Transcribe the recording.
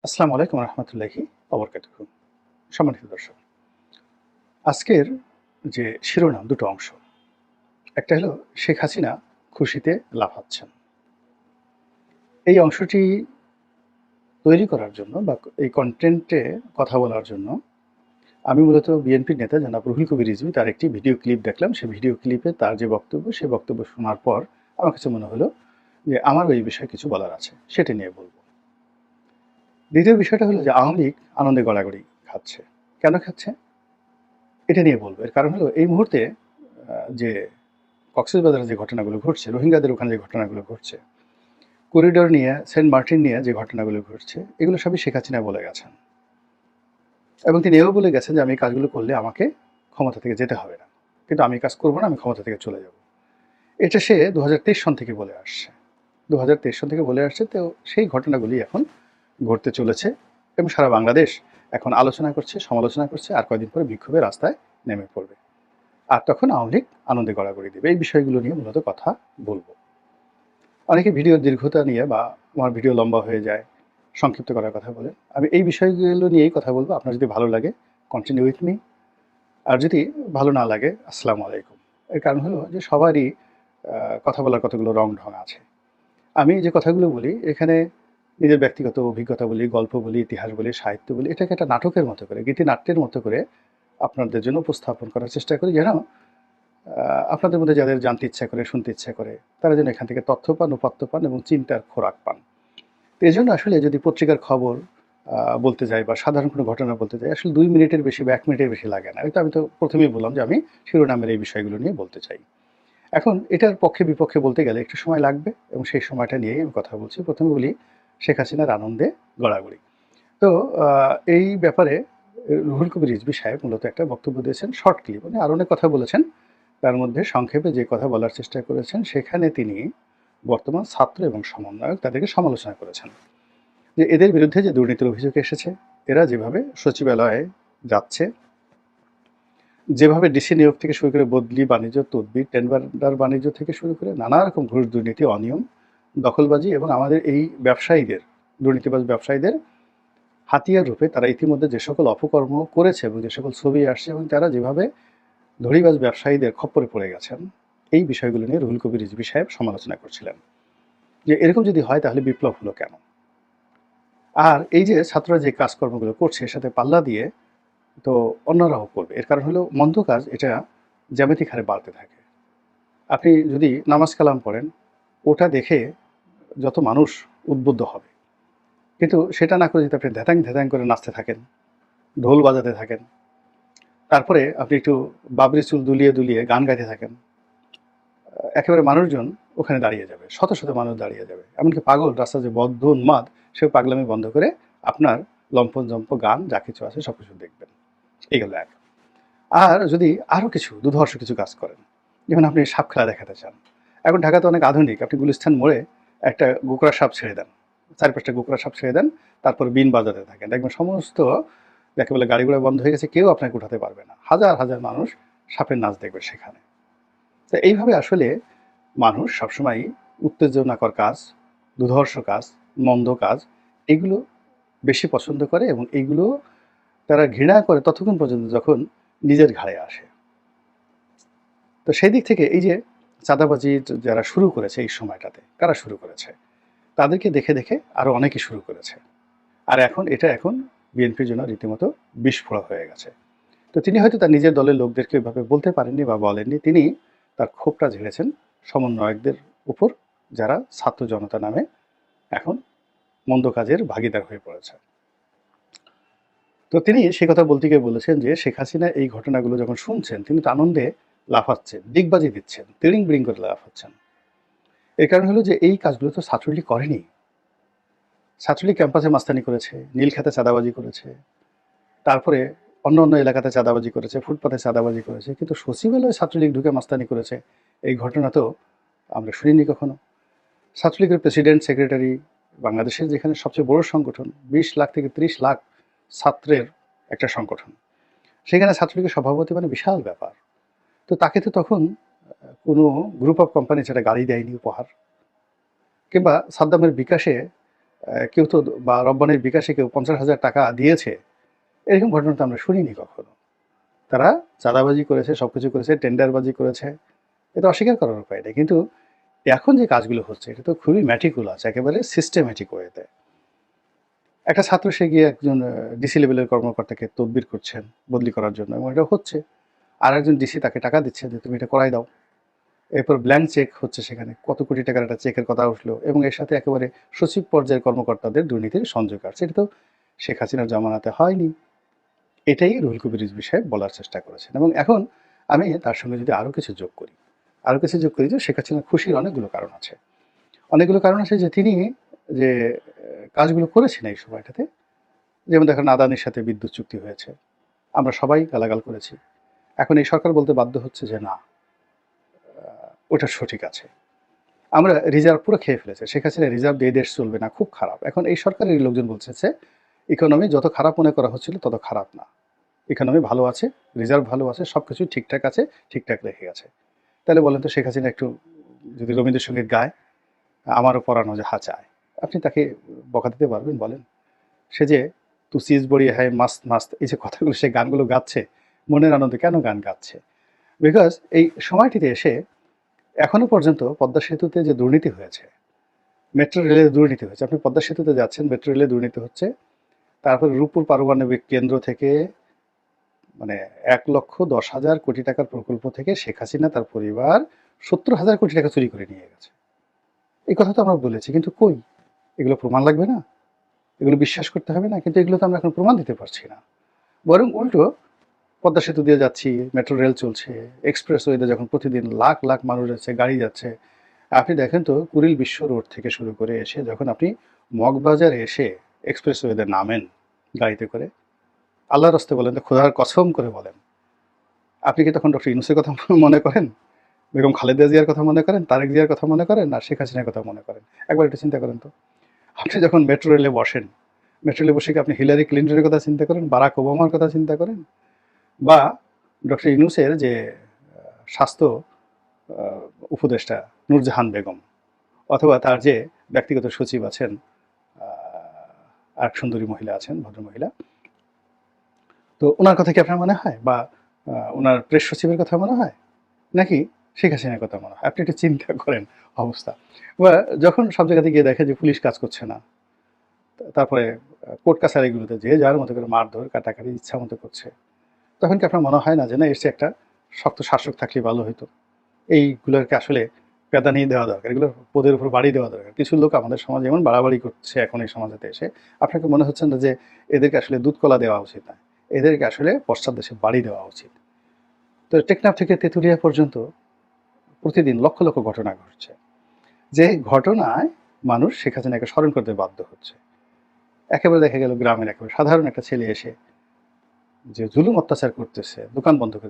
আসসালামু আলাইকুম রহমতুল্লাহি ওবরকাতুহু। সম্মানিত দর্শক, আজকের যে শিরোনাম দুটো অংশ, একটা হলো শেখ হাসিনা খুশিতে লাফাচ্ছেন। এই অংশটি তৈরি করার জন্য বা এই কন্টেন্টে কথা বলার জন্য আমি মূলত বিএনপির নেতা জনাব রুহুল কবির রিজভী তার একটি ভিডিও ক্লিপ দেখলাম। সেই ভিডিও ক্লিপে তার যে বক্তব্য, সেই বক্তব্য শোনার পর আমার কাছে মনে হলো যে আমারও এই বিষয়ে কিছু বলার আছে, সেটা নিয়ে বলব। দ্বিতীয় বিষয়টা হলো যে আওয়ামী লীগ আনন্দে গড়াগড়ি খাচ্ছে। কেন খাচ্ছে? এটা নিয়ে বলব। এর কারণ হলো এই মুহূর্তে যে কক্সবাজারে যে ঘটনাগুলো ঘটছে, রোহিঙ্গাদের ওখানে যে ঘটনাগুলো ঘটছে, করিডোর নিয়ে, সেন্ট মার্টিন নিয়ে যে ঘটনাগুলো ঘটছে, এগুলো সবই শেখ হাসিনা বলে গেছেন। এবং তিনি এও বলে গেছেন যে আমি এই কাজগুলো করলে আমাকে ক্ষমতা থেকে যেতে হবে না। কিন্তু আমি এই কাজ করব না, আমি ক্ষমতা থেকে চলে যাব। এটা সে ২০২৩ সন থেকে বলে আসছে। ২০২৩ সন থেকে বলে আসছে, তো সেই ঘটনাগুলি এখন ঘটতে চলেছে এবং সারা বাংলাদেশ এখন আলোচনা করছে, সমালোচনা করছে, আর কয়েকদিন পরে বিক্ষোভে রাস্তায় নেমে পড়বে। আর তখন আওয়ামী লীগ আনন্দে গড়াগড়ি দেবে। এই বিষয়গুলো নিয়ে মূলত কথা বলবো। অনেকে ভিডিওর দীর্ঘতা নিয়ে বা আমার ভিডিও লম্বা হয়ে যায়, সংক্ষিপ্ত করার কথা বলেন। আমি এই বিষয়গুলো নিয়েই কথা বলবো। আপনার যদি ভালো লাগে কন্টিনিউ উইথ মি, আর যদি ভালো না লাগে আসসালামু আলাইকুম। এর কারণ হলো যে সবারই কথা বলার কতগুলো রং ঢং আছে। আমি যে কথাগুলো বলি এখানে নিজের ব্যক্তিগত অভিজ্ঞতা বলি, গল্প বলি, ইতিহাস বলি, সাহিত্য বলি, এটাকে একটা নাটকের মতো করে, গীতিনাট্যের মতো করে আপনাদের জন্য উপস্থাপন করার চেষ্টা করি, যেন আপনাদের মধ্যে যাদের জানতে ইচ্ছা করে, শুনতে ইচ্ছা করে, তারা যেন এখান থেকে তথ্য পান, উপাত্ত পান এবং চিন্তার খোরাক পান। তো এজন্য আসলে যদি পত্রিকার খবর বলতে যাই বা সাধারণ কোনো ঘটনা বলতে যাই, আসলে ২ মিনিটের বেশি বা ১ মিনিটের বেশি লাগে না। আমি তো প্রথমেই বললাম যে আমি শিরোনামের এই বিষয়গুলো নিয়ে বলতে চাই। এখন এটার পক্ষে বিপক্ষে বলতে গেলে একটু সময় লাগবে এবং সেই সময়টা নিয়েই আমি কথা বলছি। প্রথমে বলি শেখ হাসিনার আনন্দে গড়াগড়ি। তো এই ব্যাপারে রুহুল কবির রিজভী সাহেব মূলত একটা বক্তব্য দিয়েছেন, শর্ট ক্লিপ। উনি আরও অনেক কথা বলেছেন। তার মধ্যে সংক্ষেপে যে কথা বলার চেষ্টা করেছেন, সেখানে তিনি বর্তমান ছাত্র এবং সমন্বয়ক তাদেরকে সমালোচনা করেছেন। যে এদের বিরুদ্ধে যে দুর্নীতির অভিযোগ এসেছে, এরা যেভাবে সচিবালয়ে যাচ্ছে, যেভাবে ডিসি নিয়োগ থেকে শুরু করে বদলি, বাণিজ্য, তদবির, টেন্ডার বাণিজ্য থেকে শুরু করে নানা রকম ঘুষ, দুর্নীতি, অনিয়ম, দখলবাজি এবং আমাদের এই ব্যবসায়ীদের, দুর্নীতিবাজ ব্যবসায়ীদের হাতিয়ার রূপে তারা ইতিমধ্যে যে সকল অপকর্ম করেছে এবং যে সকল ছবি আসছে এবং তারা যেভাবে ধড়িবাজ ব্যবসায়ীদের খপ্পরে পড়ে গেছেন, এই বিষয়গুলো নিয়ে রুহুল কবির রিজভী সাহেব সমালোচনা করছিলেন যে এরকম যদি হয় তাহলে বিপ্লব হলো কেন। আর এই যে ছাত্ররা যে কাজকর্মগুলো করছে এর সাথে পাল্লা দিয়ে তো অন্যরাও করবে। এর কারণ হলো মন্দ কাজ এটা জ্যামিতিক হারে বাড়তে থাকে। আপনি যদি নামাজ কালাম পড়েন, ওটা দেখে যত মানুষ উদ্বুদ্ধ হবে, কিন্তু সেটা না করে যদি আপনি ধ্যাতাং ধ্যাতাং করে নাচতে থাকেন, ঢোল বাজাতে থাকেন, তারপরে আপনি একটু বাবরি চুল দুলিয়ে দুলিয়ে গান গাইতে থাকেন, একেবারে মানুষজন ওখানে দাঁড়িয়ে যাবে, শত শত মানুষ দাঁড়িয়ে যাবে। এমনকি পাগল রাস্তা যে বদ্ধ উন্মাদ, সেও পাগলামি বন্ধ করে আপনার লম্পন জম্প গান যা কিছু আছে সব কিছু দেখবেন। এই গেল এক। আর যদি আরও কিছু দুধর্ষ কিছু কাজ করেন, যেমন আপনি সাপ খেলা দেখাতে চান, এখন ঢাকাতে অনেক আধুনিক, আপনি গুলিস্তান মোড়ে একটা গোকরা সাপ ছেড়ে দেন, ৪-৫টা গোকরা সাপ ছেড়ে দেন, তারপর বিন বাজাতে থাকেন, দেখবেন সমস্ত যাকে বলে গাড়ি ঘোড়া বন্ধ হয়ে গেছে, কেউ আপনাকে উঠাতে পারবে না, হাজার হাজার মানুষ সাপের নাচ দেখবে সেখানে। তো এইভাবে আসলে মানুষ সবসময় উত্তেজনাকর কাজ, দুধর্ষ কাজ, মন্দ কাজ, এগুলো বেশি পছন্দ করে এবং এইগুলো তারা ঘৃণা করে ততক্ষণ পর্যন্ত যখন নিজের ঘাড়ে আসে। তো সেই দিক থেকে এই যে চাঁদাবাজি যারা শুরু করেছে এই সময়টাতে, কারা শুরু করেছে? তাদেরকে দেখে দেখে আরও অনেকে শুরু করেছে। আর এখন বিএনপির জন্য রীতিমতো বিস্ফোরক হয়ে গেছে। তো তিনি হয়তো তার নিজের দলের লোকদেরকে এভাবে বলতে পারেননি বা বলেননি। তিনি তার ক্ষোভটা ঝেড়েছেন সমন্বয়কদের উপর, যারা ছাত্র জনতা নামে এখন মন্দ কাজের ভাগীদার হয়ে পড়েছে। তো তিনি সে কথা বলতে গিয়ে বলেছেন যে শেখ হাসিনা এই ঘটনাগুলো যখন শুনছেন, তিনি তো আনন্দে লাফাচ্ছেন, ডিগবাজি দিচ্ছেন, তিড়িং বিড়িং করে লাফাচ্ছেন। এর কারণ হলো যে এই কাজগুলো তো ছাত্রলীগ করেনি। ছাত্রলীগ ক্যাম্পাসে মাস্তানি করেছে, নীলক্ষেতে চাঁদাবাজি করেছে, তারপরে অন্য অন্য এলাকাতে চাঁদাবাজি করেছে, ফুটপাতে চাঁদাবাজি করেছে, কিন্তু সচিবালয়ে ছাত্রলীগ ঢুকে মাস্তানি করেছে এই ঘটনা তো আমরা শুনিনি কখনো। ছাত্রলীগের প্রেসিডেন্ট, সেক্রেটারি, বাংলাদেশের যেখানে সবচেয়ে বড় সংগঠন, ২০ লাখ থেকে ৩০ লাখ ছাত্রের একটা সংগঠন, সেখানে ছাত্রলীগের সভাপতি মানে বিশাল ব্যাপার। তো তাকে তো তখন কোনো গ্রুপ অফ কোম্পানি সেটা গাড়ি দেয়নি উপহার, কিংবা সাদ্দামের বিকাশে কেউ তো বা রব্বানির বিকাশে কেউ 50,000 টাকা দিয়েছে, এরকম ঘটনা তো আমরা শুনিনি কখনো। তারা চাঁদাবাজি করেছে, সবকিছু করেছে, টেন্ডারবাজি করেছে, এটা অস্বীকার করার উপায় নেই। কিন্তু এখন যে কাজগুলো হচ্ছে এটা তো খুবই ম্যাটিকুলাস, একেবারে সিস্টেমেটিক ওয়েতে। একটা ছাত্র সে গিয়ে একজন ডিসি লেভেলের কর্মকর্তাকে তদবির করছেন বদলি করার জন্য, এবং এটা হচ্ছে। আর একজন ডিসি তাকে টাকা দিচ্ছে যে তুমি এটা করাই দাও। এরপর ব্ল্যাঙ্ক চেক হচ্ছে, সেখানে কত কোটি টাকার একটা চেকের কথা উঠলো, এবং এর সাথে একেবারে সচিব পর্যায়ের কর্মকর্তাদের দুর্নীতির সংযোগ আছে। এটা তো শেখ হাসিনার জামানাতে হয়নি। এটাই রুহুল কবির রিজভী সাহেব বলার চেষ্টা করেছেন। এবং এখন আমি তার সঙ্গে যদি আরও কিছু যোগ করি, যে শেখ হাসিনার খুশির অনেকগুলো কারণ আছে। যে তিনি যে কাজগুলো করেছেন এই সময়টাতে, যেমন দেখেন আদানির সাথে বিদ্যুৎ চুক্তি হয়েছে, আমরা সবাই গালাগাল করেছি। এখন এই সরকার বলতে বাধ্য হচ্ছে যে না, ওটা সঠিক আছে। আমরা রিজার্ভ পুরো খেয়ে ফেলেছে, শেখ হাসিনা রিজার্ভ দিয়ে দেশ চলবে না, খুব খারাপ। এখন এই সরকারের লোকজন বলছে ইকোনমি যত খারাপ মনে করা হচ্ছিল তত খারাপ না, ইকোনমি ভালো আছে, রিজার্ভ ভালো আছে, সব কিছু ঠিকঠাক আছে, ঠিকঠাক রেখে গেছে। তাহলে বলেন তো শেখ হাসিনা একটু যদি রবীন্দ্রসঙ্গীত গায়, আমারও পরানো যাহা চায়, আপনি তাকে বকা দিতে পারবেন বলেন? সে যে তু চিজ বড়ি হ্যায় মাস্ত মাস্ত, এই যে কথাগুলো সে গানগুলো গাচ্ছে, মনের আনন্দে কেন গান গাচ্ছে? বিকজ এই সময়টিতে এসে এখনো পর্যন্ত পদ্মা সেতুতে যে দুর্নীতি হয়েছে, মেট্রো রেলের দুর্নীতি হয়েছে, আপনি পদ্মা সেতুতে যাচ্ছেন, মেট্রো রেলে দুর্নীতি হচ্ছে, তারপরে রূপপুর পারমাণবিক কেন্দ্র থেকে মানে 1,10,000 কোটি টাকার প্রকল্প থেকে শেখ হাসিনা তার পরিবার 70,000 কোটি টাকা চুরি করে নিয়ে গেছে। এই কথা তো আমরা বলেছি, কিন্তু কই? এগুলো প্রমাণ লাগবে না? এগুলো বিশ্বাস করতে হবে না? কিন্তু এগুলো তো আমরা এখন প্রমাণ দিতে পারছি না। বরং উল্টো পদ্মা সেতু দিয়ে যাচ্ছি, মেট্রো রেল চলছে, এক্সপ্রেসওয়েতে যখন প্রতিদিন লাখ লাখ মানুষ যাচ্ছে, গাড়ি যাচ্ছে। আপনি দেখেন তো কুড়িল বিশ্ব রোড থেকে শুরু করে এসে যখন আপনি মগবাজারে এসে এক্সপ্রেসওয়েতে নামেন গাড়িতে করে, আল্লাহর রাস্তে বলেন তো, খোদার কসম করে বলেন, আপনি কি তখন ডক্টর ইউনূসের কথা মনে করেন, বেগম খালেদা জিয়ার কথা মনে করেন, তারেক জিয়ার কথা মনে করেন, না শেখ হাসিনার কথা মনে করেন? একবার একটু চিন্তা করেন তো। আপনি যখন মেট্রো রেলে বসেন, মেট্রো রেলে বসে কি আপনি হিলারি ক্লিন্টনের কথা চিন্তা করেন, বারাক ওবামার কথা চিন্তা করেন, বা ডক্টর ইউনূসের যে স্বাস্থ্য উপদেষ্টা নূরজাহান বেগম, অথবা তার যে ব্যক্তিগত সচিব আছেন, আরেক সুন্দরী মহিলা আছেন, ভদ্রমহিলা, তো ওনার কথা কি আপনার মনে হয়? বা ওনার প্রেস সচিবের কথা মনে হয়? নাকি শেখ হাসিনার কথা মনে হয়? আপনি একটু চিন্তা করেন অবস্থা। বা যখন সব জায়গাতে গিয়ে দেখে যে পুলিশ কাজ করছে না, তারপরে কোর্ট কাছারিগুলোতে যে যার মতো করে মারধর কাটাকাটি ইচ্ছা মতো করছে, তখন কি আপনার মনে হয় না যে না, এর চেয়ে একটা শক্ত শাসক থাকলে ভালো হতো? এইগুলোকে আসলে প্যাদানি দেওয়া দরকার, এগুলো পদের উপর বাড়ি দেওয়া দরকার। কিছু লোক আমাদের সমাজে এমন বাড়াবাড়ি করছে এখন এই সমাজেতে এসে, আপনাকে মনে হচ্ছে না যে এদেরকে আসলে দুধ কলা দেওয়া উচিত না, এদেরকে আসলে পশ্চাৎ দেশে বাড়ি দেওয়া উচিত? তো টেকনাফ থেকে তেঁতুলিয়া পর্যন্ত প্রতিদিন লক্ষ লক্ষ ঘটনা ঘটছে, যে ঘটনায় মানুষ শেখ হাসিনাকে স্মরণ করতে বাধ্য হচ্ছে। একেবারে দেখা গেল গ্রামের একেবারে সাধারণ একটা ছেলে এসে যে জুলুম অত্যাচার করতেছে, দোকান বন্ধ করে দিচ্ছে।